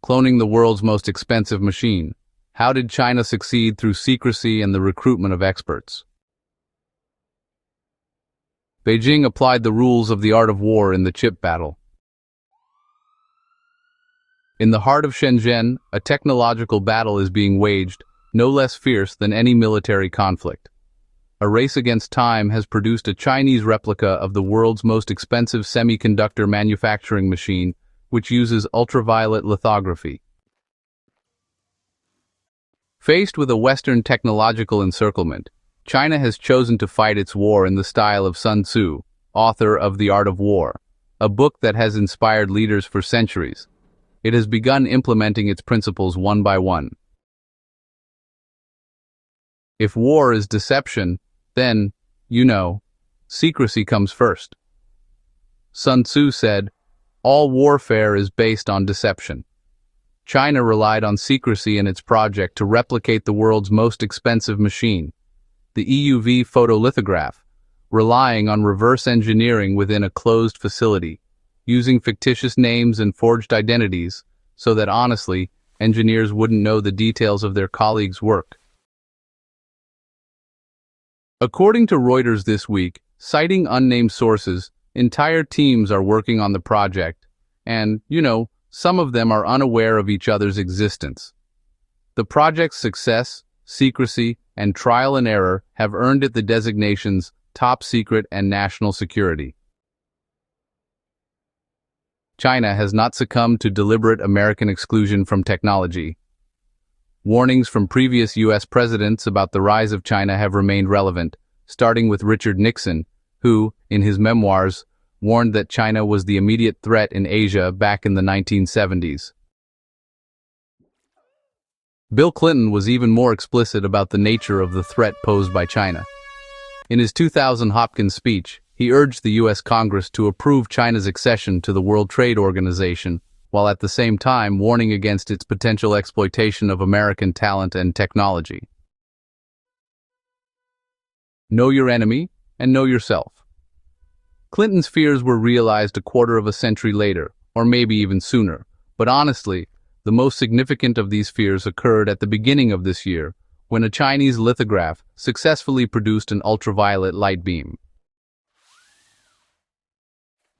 Cloning the world's most expensive machine. How did China succeed through secrecy and the recruitment of experts? Beijing applied the rules of the art of war in the chip battle. In the heart of Shenzhen, a technological battle is being waged, no less fierce than any military conflict. A race against time has produced a Chinese replica of the world's most expensive semiconductor manufacturing machine, which uses ultraviolet lithography. Faced with a Western technological encirclement, China has chosen to fight its war in the style of Sun Tzu, author of The Art of War, a book that has inspired leaders for centuries. It has begun implementing its principles one by one. If war is deception, then, secrecy comes first. Sun Tzu said, "All warfare is based on deception." China relied on secrecy in its project to replicate the world's most expensive machine, the EUV photolithograph, relying on reverse engineering within a closed facility, using fictitious names and forged identities, so that honestly, engineers wouldn't know the details of their colleagues' work. According to Reuters this week, citing unnamed sources, entire teams are working on the project, and, some of them are unaware of each other's existence. The project's success, secrecy, and trial and error have earned it the designations top secret and national security. China has not succumbed to deliberate American exclusion from technology. Warnings from previous U.S. presidents about the rise of China have remained relevant, starting with Richard Nixon, who, in his memoirs, warned that China was the immediate threat in Asia back in the 1970s. Bill Clinton was even more explicit about the nature of the threat posed by China. In his 2000 Hopkins speech, he urged the U.S. Congress to approve China's accession to the World Trade Organization, while at the same time warning against its potential exploitation of American talent and technology. Know your enemy and know yourself. Clinton's fears were realized a quarter of a century later, or maybe even sooner, but honestly, the most significant of these fears occurred at the beginning of this year, when a Chinese lithograph successfully produced an ultraviolet light beam.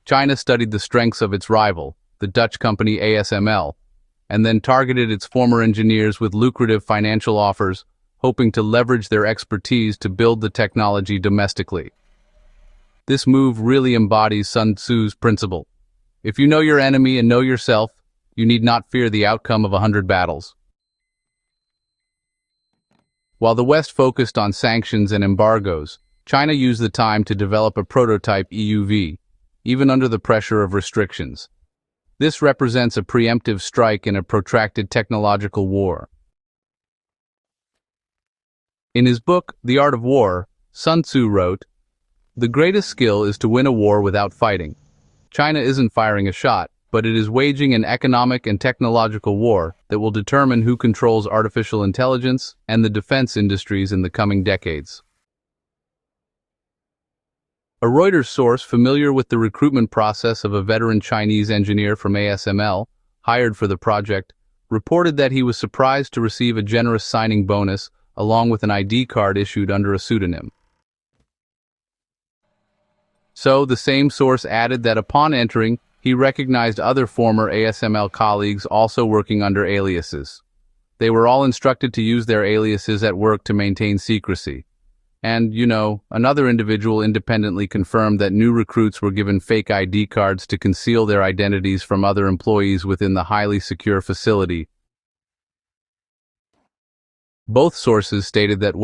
China studied the strengths of its rival, the Dutch company ASML, and then targeted its former engineers with lucrative financial offers, hoping to leverage their expertise to build the technology domestically. This move really embodies Sun Tzu's principle. If you know your enemy and know yourself, you need not fear the outcome of 100 battles. While the West focused on sanctions and embargoes, China used the time to develop a prototype EUV, even under the pressure of restrictions. This represents a preemptive strike in a protracted technological war. In his book, The Art of War, Sun Tzu wrote, "The greatest skill is to win a war without fighting. China isn't firing a shot, but it is waging an economic and technological war that will determine who controls artificial intelligence and the defense industries in the coming decades." A Reuters source familiar with the recruitment process of a veteran Chinese engineer from ASML, hired for the project, reported that he was surprised to receive a generous signing bonus along with an ID card issued under a pseudonym. So, the same source added that upon entering, he recognized other former ASML colleagues also working under aliases. They were all instructed to use their aliases at work to maintain secrecy. And, another individual independently confirmed that new recruits were given fake ID cards to conceal their identities from other employees within the highly secure facility. Both sources stated that,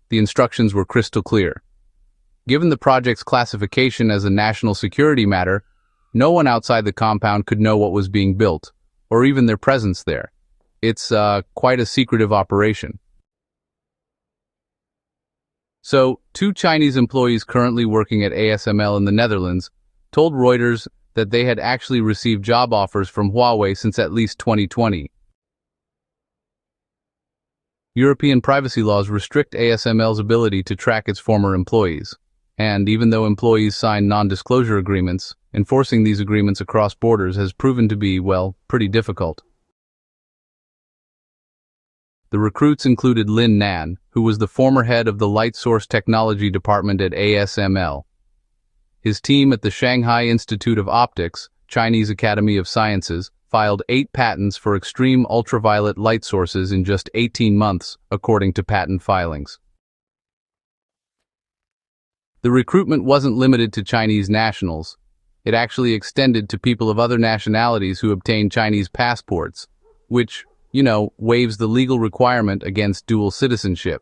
the instructions were crystal clear. Given the project's classification as a national security matter, no one outside the compound could know what was being built, or even their presence there. It's quite a secretive operation. So, 2 Chinese employees currently working at ASML in the Netherlands told Reuters that they had actually received job offers from Huawei since at least 2020. European privacy laws restrict ASML's ability to track its former employees. And even though employees sign non-disclosure agreements, enforcing these agreements across borders has proven to be, pretty difficult. The recruits included Lin Nan, who was the former head of the Light Source Technology Department at ASML. His team at the Shanghai Institute of Optics, Chinese Academy of Sciences, filed 8 patents for extreme ultraviolet light sources in just 18 months, according to patent filings. The recruitment wasn't limited to Chinese nationals. It actually extended to people of other nationalities who obtained Chinese passports, which, waives the legal requirement against dual citizenship.